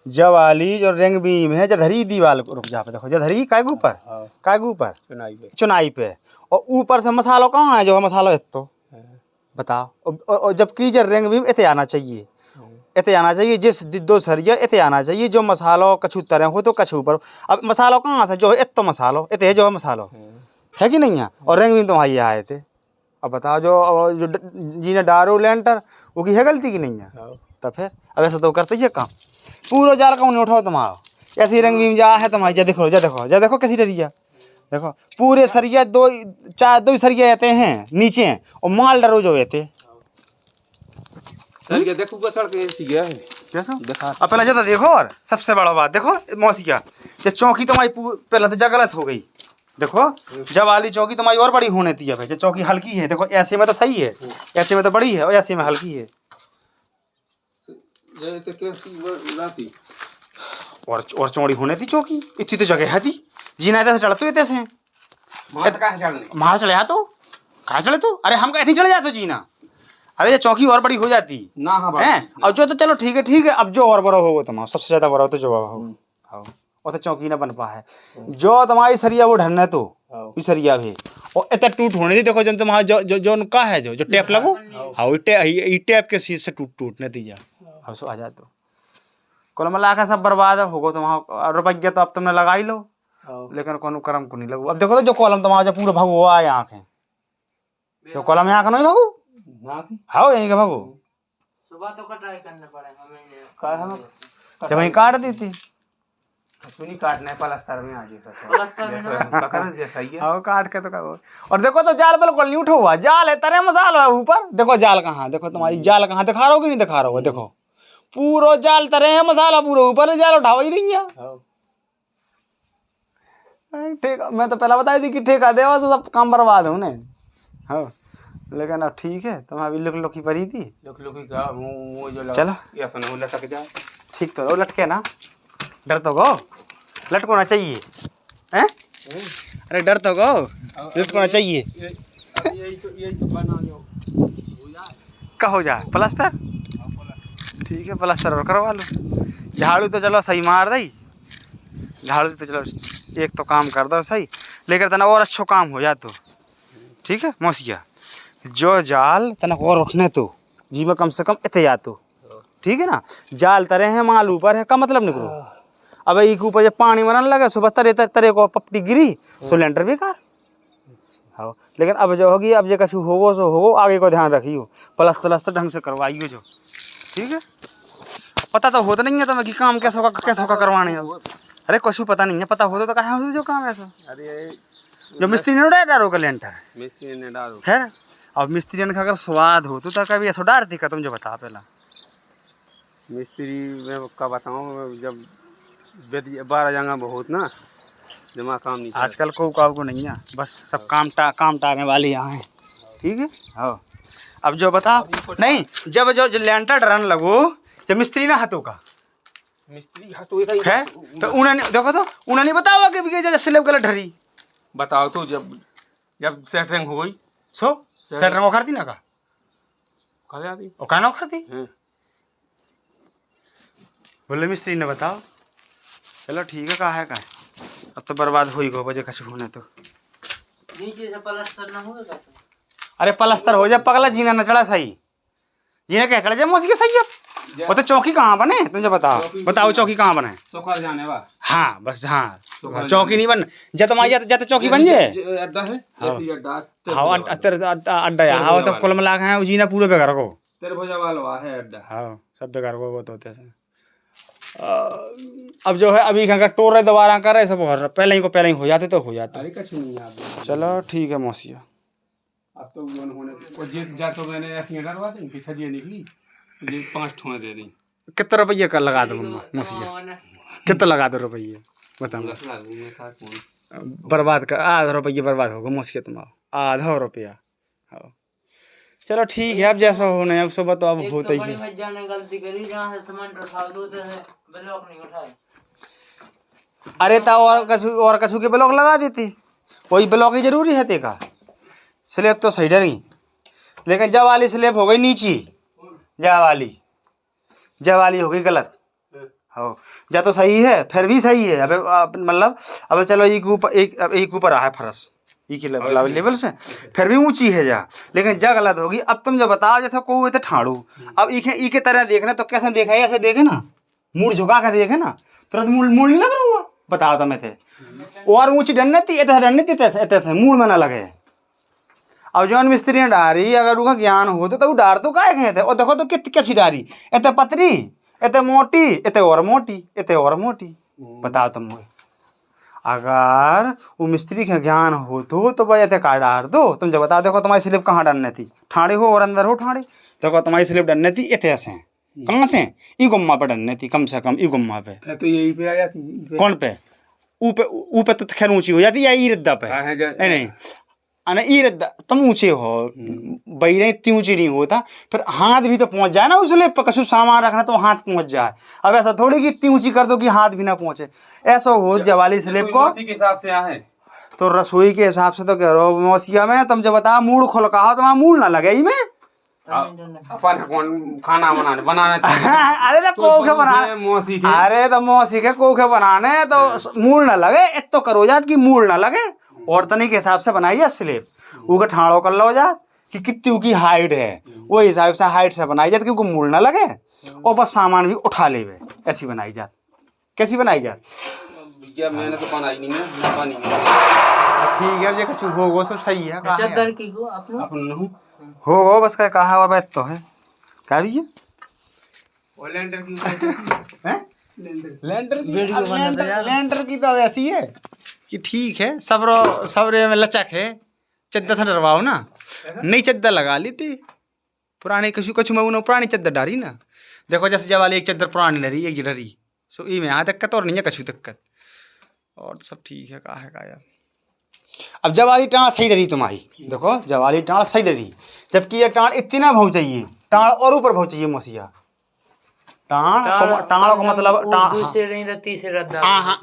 जब वाली जो रंग बीम है जधरी दीवार को रुक जा पे देखो जधरी काय के ऊपर चुनाई पे और ऊपर से मसाला कहाँ है जो है मसाला तो बताओ। और जबकि जो रंग बीम इतने आना चाहिए जिस दो सरिया इतने आना चाहिए जो मसालो कछु तरह हो तो कछु ऊपर। अब मसालो कहाँ से जो है इत तो मसालो इतने जो है मसालो है कि नहीं है और रंग बीम तुम्हारी आए थे। अब बताओ जो जी डारो लेंटर वो की है गलती की नहीं है तो फिर अब ऐसा तो करते ही काम पूरा जाल का उन्हें उठाओ तुम्हारा ऐसी रंग बीम जा है तुम्हारी जा देखो कैसी डरिया देखो पूरे सरिया दो सरिया आते हैं नीचे हैं और माल डरो जो आते सरिया देखो सड़क ऐसी गया है कैसा देखा। अब पहले जो देखो और सबसे बड़ा बात देखो मौसिया ये चौकी तुम्हारी पहले तो जगह गलत हो गई। देखो जब वाली चौकी तुम्हारी और बड़ी होने थी अब चौकी हल्की है देखो ऐसे में तो सही है ऐसे में तो बड़ी है और ऐसे में हल्की है और चौड़ी होने थी चौकी इतनी तो जगह है थी जीना इधर से चढ़ते इतने से वहां चढ़े तो कहाँ चढ़े तो अरे हम ऐसे चढ़े जाते जीना अरे ये चौकी और बड़ी हो जाती ना है और जो तो चलो ठीक है अब जो और बड़ा होगा तुम्हारा सबसे ज्यादा बड़ा हो तो जो हो और तो चौकी ना बन पा है जो तुम्हारी सरिया वो ढरना तो सरिया भी और इतना टूट होने थी देखो जन तुम्हारा जो उनका है जो टेप लगो हाँ टेप के सीट से टूटने दीजिए अब सो आ जा तो कुल मिला के सब बर्बाद होगा तुम्हारा रुपया तो अब तुमने लगा ही लो लेकिन कोनो कर्म को नहीं लगो। अब देखो तो जो कॉलम तुम्हारा जो पूरा भगो आए आँखें जो कॉलम है आँख नहीं भगो हाँ यहीं का भगो सुबह तो कटाई करने पड़े जब वहीं काट दी थी सुनी काटने पलस्तर में आ हाँ काट के तो का और देखो तो जाल बिल्कुल नहीं उठो हुआ जाल है तरह मसाल है ऊपर देखो जाल कहाँ देखो तुम्हारी जाल कहाँ दिखा रहा हो कि नहीं दिखा रहा हो देखो पूरा जाल तरह है मसाला पूरा ऊपर जाल उठाओ ही नहीं है ठीक मैं तो पहला बताई थी कि ठेका दे तो सब काम बर्बाद हो ने हाँ लेकिन अब ठीक है तुम अभी लुकी पड़ी थी लुकी का वो जो चलो ये सुनो लटक जाए ठीक तो लटके ना डर तो गो लटकोना चाहिए हैं अरे डर तो गो लटकोना चाहिए यही तो बना जो का हो जाए प्लास्टर ठीक है प्लास्टर और करवा लो झाड़ू तो चलो सही मार दई झाड़ू तो चलो एक तो काम कर दो सही लेकर तना और अच्छो काम हो जा तो ठीक है मौसिया जो जाल तना और उठने तो जी में कम से कम इतने जा तो ठीक है ना जाल तरे हैं माल ऊपर है का मतलब निकलो अब एक ऊपर जब पानी मरने लगा सुबह तरे को पपटी गिरी तो लेंटर बेकार हाँ लेकिन अब जो होगी अब जो कछु होगो सो होगो आगे को ध्यान रखियो प्लस्तर ढंग से करवाइयो जो ठीक है पता तो होता नहीं है तुम्हें कि काम कैसे होगा करवाने अरे कछु पता नहीं है पता होता तो कहाँ होता जो काम ऐसा अरे जो मिस्त्री ने डालो का लेंटर मिस्त्री ने डालो है ना अब मिस्त्री का अगर स्वाद हो तो कभी ऐसा डालती का तुम जो बता पहला मिस्त्री में का बताऊँ जब 12 जगह बहुत ना जमा काम नहीं आजकल को नहीं है बस सब काम टाने वाले यहाँ हैं ठीक है हाँ अब जो बता नहीं जब जो लेंटर डरन लगो जब मिस्त्री ना हाथों का मिस्त्री हाथों है तो उन्होंने देखो तो उन्होंने नहीं बताओ कि जैसे स्लेब गलत ढरी बताओ तो जब सेटरिंग हो गई सो सेटरिंग उखाड़ती ना का खा जाती और कहना उखाड़ती बोले मिस्त्री ने बताओ चलो ठीक है कहा है अब तो बर्बाद हो ही गो बजे कछु होने तो नीचे से प्लास्टर ना होगा अरे प्लास्टर हो जाए पगला जीना न चढ़ा सही जीना क्या चढ़ा जाए मौसी के सही अब वो तो चौकी कहाँ बने तुम जो बताओ चौकी कहाँ बने सोकर जाने वाला हाँ बस हाँ चौकी नहीं बन जब तुम आई जाते चौकी बन जाए अड्डा है हाँ अड्डा हाँ तो कुल मिला के है जीना पूरे बेकार को तेरे भजा वाला है अड्डा हाँ सब बेकार को वो तो होते हैं अब जो है अभी का टोर रहे दोबारा कर रहे सब पहले ही हो जाते तो हो जाते। अरे कुछ नहीं यार चलो ठीक है मौसिया अब तो होने वो जीत जा तो मैंने ऐसी डरवा दी कि सजिए निकली ये 5 ठोने दे दी कितना रुपये का लगा दो मौसिया कितना लगा दो रुपये बताओ बर्बाद कर आधा रुपये बर्बाद होगा मौसिया तुम्हारा आधा रुपया हाँ चलो ठीक है अब जैसा होने अब सुबह तो अब होता ही है गलती करी जहाँ से सामान उठा दो ब्लॉक नहीं उठाए अरे ता और कछु के ब्लॉक लगा देती कोई ब्लॉक ही जरूरी है तेका स्लेब तो सही डरी लेकिन जब वाली स्लेब हो गई नीची जब वाली हो गई गलत हो जा तो सही है, फिर भी सही है। अब मतलब अब चलो एक ऊपर आ है फरस की लेवल से, फिर भी ऊंची है जा, लेकिन जा गलत होगी। अब तुम जो बताओ जैसा को तो ठाड़ू, अब ई के तरह देखना तो कैसे देखा है, ऐसे देखे ना, मुड़ झुका के देखे ना, तुरंत मुड़ नहीं लग रहा हुआ, बताओ तुम्हें थे और ऊंची डरने थी, डरने थी तैसे मुड़ में ना लगे। अब जो मिस्त्री डारी अगर उनका ज्ञान हो तो डार तो काय गए थे, और देखो तो कैसी डारी, एते पतरी, एते मोटी, एते और मोटी, एते और मोटी, बताओ तुम मुझे। अगर वो मिस्त्री का ज्ञान हो तो भाई ऐसे का डार दो तुम। जब बताओ देखो तुम्हारी स्लिप कहाँ डरने थी, ठाणे हो और अंदर हो ठाणे, देखो तुम्हारी स्लिप डरने थी इतने से, कहाँ से, ई गुम्मा पे डरने थी, कम से कम ई गुम्मा पे, तो यही पे आ जाती। कौन पे, ऊपे तो खैर ऊंची हो जाती, या ई रद्दा पे नहीं अने ई रद्दा तुम ऊंचे हो, बहिरे इतनी ऊंची नहीं होता, फिर हाथ भी तो पहुंच जाए ना उस स्लिप पर, कछु सामान रखना तो हाथ पहुंच जाए। अब ऐसा थोड़ी कि इतनी ऊंची कर दो कि हाथ भी ना पहुंचे, ऐसा हो जवाली स्लिप को उसी के हिसाब से है तो रसोई के हिसाब से तो कह रहा हूँ मौसिया में, तुम जब बता मूड खोल कहा तो वहाँ मूड ना लगे ही में। अपन कौन खाना बनाना अरे तो कोखे बनाने, अरे तो मौसी के कोखे बनाने तो मूड ना लगे, एक तो करो जात की मूड ना लगे, और तनी के हिसाब से बनाइए स्लेब, उनका ठाड़ो कर लो जात कि कितनी की हाइट है, वो हिसाब से हाइट से बनाई जात कि उनको मूड ना लगे, और बस सामान भी उठा ले, ऐसी बनाई जात। कैसी बनाई जात? मैंने तो बनाई नहीं, ठीक है ये कुछ हो सब सही है, चद्दर की को अपन हो बस का कहा हुआ बात तो है क्या भी है लेंटर की लैंडर की तो ऐसी है कि ठीक है, सबरे में लचक है, चद्दर से डरवाओ ना, नई चद्दर लगा ली थी, पुरानी कछु मैं पुरानी चद्दर डारी ना, देखो जैसे जब वाली एक चद्दर पुरानी डरी एक डरी, सो ई में यहाँ दिक्कत और नहीं है कछु दिक्कत, और सब ठीक है का यार। अब जवाली टाँड़ सही डरी तुम्हारी, देखो जवाली टाँड़ सही डरी, जबकि ये टाँड़ इतनी ना भाव चाहिए, टाँड़ और ऊपर भाव चाहिए मौसिया, टाँड़ को मतलब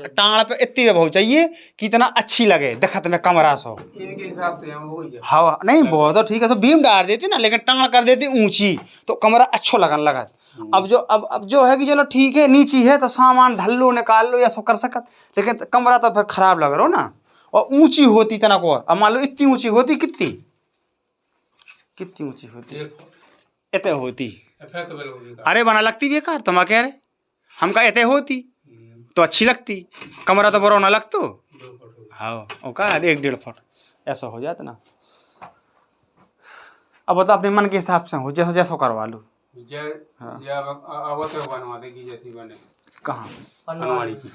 टाँड़ पे इतनी भाव चाहिए कि इतना अच्छी लगे देखत में कमरा सो, इनके हिसाब से हम हो गया। हाँ नहीं बहुत तो ठीक है, तो बीम डाल देती ना, लेकिन टाँड़ कर देती ऊंची तो कमरा अच्छो लगन लगा। अब जो है कि चलो ठीक है नीची है तो सामान धल लो निकाल लो या सब कर सकत, लेकिन कमरा तो फिर खराब लग रहा हो ना, और ऊंची होती तना को, अब मान लो इतनी ऊंची होती, कितनी ऊंची होती, इतने होती, अरे बना लगती बेकार, तुम कह रहे हम का इतने होती तो अच्छी लगती, कमरा तो बड़ा ना लगतो, हाँ वो का 1-1.5 फुट ऐसा हो जाता ना। अब बता अपने मन के हिसाब से हो, जैसा जैसा करवा लो, बनवा देगी जैसी बने, कहाँ बनवाड़ी की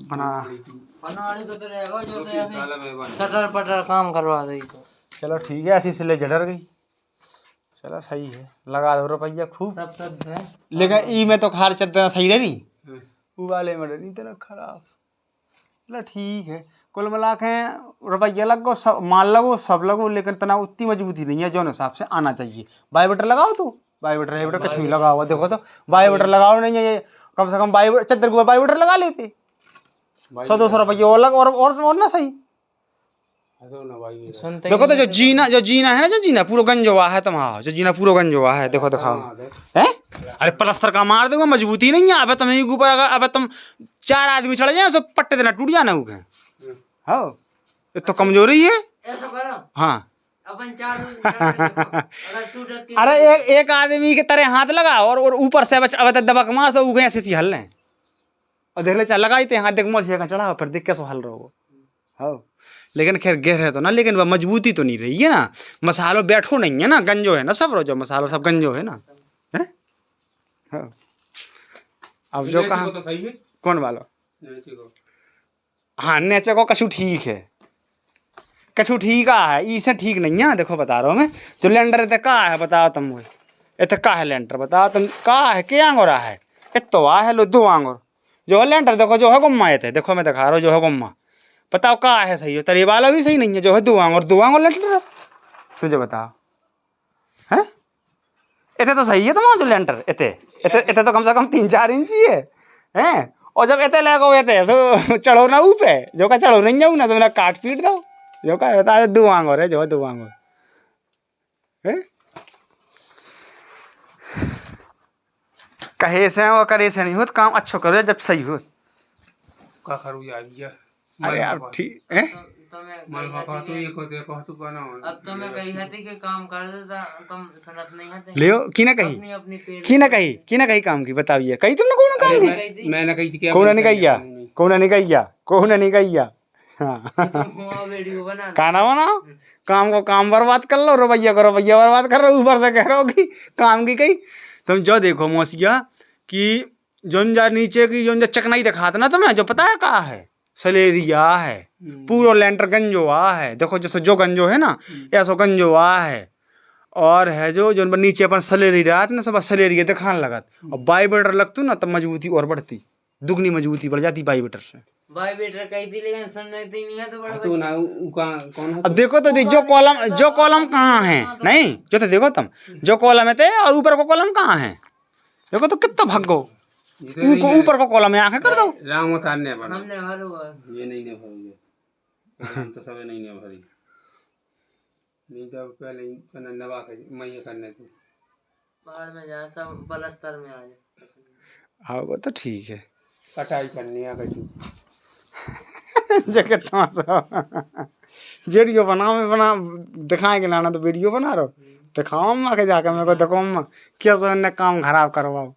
बनवाड़ी को तो रहेगा जो तो ऐसे सटर पटर काम करवा देगी तो चलो ठीक है, ऐसी सिले जडर गई, चलो सही है, लगा दो रुपया खूब सब है, लेकिन ई में तो खार चद्दर सही डरी, वो वाले में डरी तेरा खराब, चलो ठीक है, कुल मिला के रुपया लगो, सब माल लगो सब लगो, लेकिन तना उतनी मजबूती नहीं है जो हिसाब से आना चाहिए। बायोमीटर लगाओ तो बायोमीटर कुछ भी लगा हुआ, देखो तो बायोमीटर लगाओ नहीं है, कम से कम चद्दर के ऊपर बायोमीटर लगा लेते, 100-200 रुपये और लग और ना सही। देखो तो जो जीना है ना, जो जीना पूरा गंज हुआ है तुम्हारा, जो जीना पूरा गंज हुआ है, देखो दिखाओ है, अरे प्लास्टर का मार दूंगा, मजबूती नहीं है। अब तुम्हें ऊपर अगर अब तुम 4 आदमी चढ़ जाए सब पट्टे देना टूट जाना होगा, हाँ तो कमजोरी है। हाँ अपन 4 अरे एक आदमी के तरह हाथ लगा और ऊपर से अब दबक मार तो उगे ऐसे हल लें, और देख ले चल लगाई थे हाथ, देख मोछिया का चढ़ा फिर देख कैसे हल रहा हो, हाँ लेकिन खैर गहर है तो ना, लेकिन वह मजबूती तो नहीं रही है ना, मसालो बैठो नहीं है ना, गंजो है ना सब रोजो मसालो सब गंजो है ना, है हाँ। अब जो कहा तो सही है, कौन वालो, हाँ नेचे को कछु ठीक है, कछु ठीक है, इसे ठीक नहीं है। देखो बता रहा हूँ मैं, जो लेंडर इतने का है बताओ तुम मुझे, इतने का है लेंडर बताओ तुम, का है क्या आंगोर है, इतो आ है लो 2 आंगोर जो है लेंडर, देखो जो है गुम्मा ये थे, देखो मैं दिखा रहा हूँ जो है गुम्मा, बताओ का है सही है, तरी वाला भी सही नहीं है, जो है 2 आंगोर लेंटर, तुझे बताओ हैं, इतने तो सही है तुम्हारा जो लेंटर, इतने तो कम से कम 3-4 इंची है, और जब इतने लगो इतने तो चढ़ो ना ऊपे, जो का चढ़ो नहीं जाऊ ना तो मेरा काट पीट दो, जो का बता 2 आंगोर है, जो है 2 आंगोर है। कहे से और करे से नहीं होत काम अच्छो करो जब सही हो। का करू जा गया अरे यार ठीक है मन बाबा तू ये को देखो तू बना अब तो मैं कही हती के काम कर देता तुम सुनत नहीं हते लियो की ना कही अपनी अपनी पेड़ की ना कही काम की बताइए कही तुमने कौन काम की मैंने कही थी क्या कौन नहीं कहिया कौन नहीं कहिया हाँ वीडियो बना खाना बनाओ काम को काम बर्बाद कर लो रवैया को रवैया बर्बाद कर रहे ऊपर से कह रहे हो कि काम की कही तुम जो देखो मौसिया कि जोन जा नीचे की जोन जा चकनाई दिखाता ना तुम्हें जो पता है कहाँ है सलेरिया है पूरा लेंटर गंजोआ है देखो जैसे जो गंजो है ना ऐसा गंजोआ है और है जो जोन पर नीचे अपन सलेरी रहा ना सब सलेरिया दिखाने लगत और बाइबेटर लगतू ना तब मजबूती और बढ़ती दुगनी मजबूती बढ़ जाती बाइबेटर से बाइबेटर कही थी लेकिन सुनने ही नहीं है तो बड़ा तू ना कौन है अब देखो तो जो कॉलम कहाँ है नहीं जो तो देखो तुम जो कॉलम है थे और ऊपर को कॉलम कहाँ है देखो तो कितना भागो ऊपर को कॉलम में आंखें कर दो राम उतारने पर हमने भरो ये नहीं ने भरी हम तो सब नहीं ने भरी नहीं तो पहले पहले नवा के मैं ये करने तू बाहर में जा सब पलस्तर में आ जाए हाँ वो तो ठीक है कटाई करनी है कछु जगह तमाशा वीडियो बना दिखाएंगे ना तो वीडियो बना रहो दिखाओ अम्मा के जाकर मेरे को देखो अम्मा कैसे उन्हें काम खराब करवाओ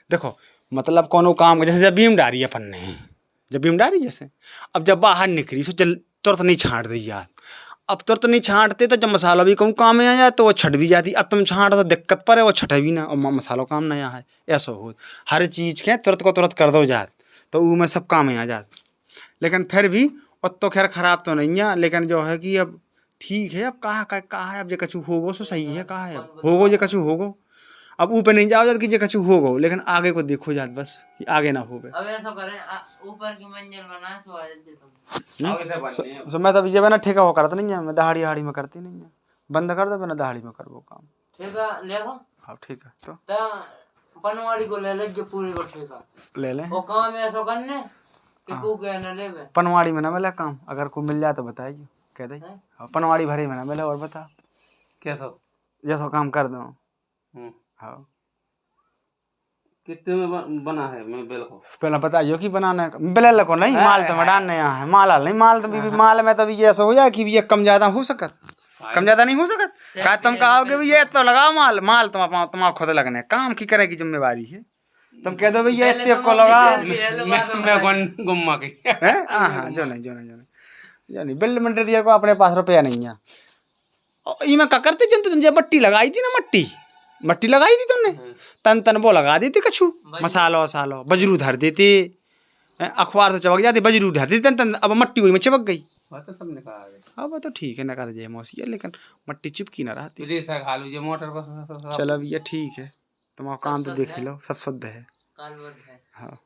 देखो मतलब कोनो काम जैसे जब बीम डारी अपन ने जब बीम डारी जैसे अब जब बाहर निकली सो चल तुरंत नहीं छाँट दी यार अब तुरंत नहीं छाँटते तो जब मसाला भी कहूँ काम में आ जाए तो वो छट भी जाती अब तुम छाँट तो दिक्कत पर है वो छटे भी ना और मसाला काम नया है ऐसा हो हर चीज़ के तुरंत को तुरंत कर दो जात तो वो में सब काम में आ जात लेकिन फिर भी और तो खैर ख़राब तो नहीं है लेकिन जो है कि अब ठीक है अब कहा है अब जे कछु होगो सो सही है कहा है अब होगो जे कछु होगो अब ऊपर नहीं जाओ जात कि जे कछु होगो लेकिन आगे को देखो जात बस कि आगे ना होवे अब ऐसा करें ऊपर की मंजिल बना सो आ जाते सो मैं तो ये ना ठेका वो करता नहीं है मैं दहाड़ी में करती नहीं है बंद कर दो मैंने दहाड़ी में कर वो काम ठेका ले लो हाँ ठीक है तो पनवाड़ी को ले जो पूरी को ठेका ले लें वो काम ऐसा करने कि को क्या न लेवे पनवाड़ी में ना मिला काम अगर कोई मिल जाए तो बताइए कह दे हाँ पनवाड़ी भरी में ना मिला और बता कैसा जैसा काम कर दो हाँ कितने में बना है मैं बिल को पहले बताइए कि बनाना बिल को नहीं माल तो डालने यहाँ है माल नहीं माल तो भी माल में तो भी ऐसा हो जाए कि ये कम ज्यादा हो सकत कम ज्यादा नहीं हो सकत क्या तुम कहोगे भी ये तो लगाओ माल तुम्हारा खुद लगने काम की करे की जिम्मेवारी है तुम कह दो भैया इतने को लगा मैं गुम्मा के हाँ जो नहीं बिल्ड मटेरियल को अपने पास रुपया नहीं है इमें क्या करते तुम मट्टी लगाई थी ना मट्टी लगाई थी तुमने तन वो लगा देते कछु मसालो वसालो बजरू धर देते अखबार से चमक जाती बजरू धर देते तन अब मट्टी वही में चिपक गई तो सबने कहा अब तो ठीक है ना कर जाए मौसी लेकिन मट्टी चिपकी ना रहती मोटर को चलो भैया ठीक है तुम्हारा काम तो देख लो सब शुद्ध है कालवद है हाँ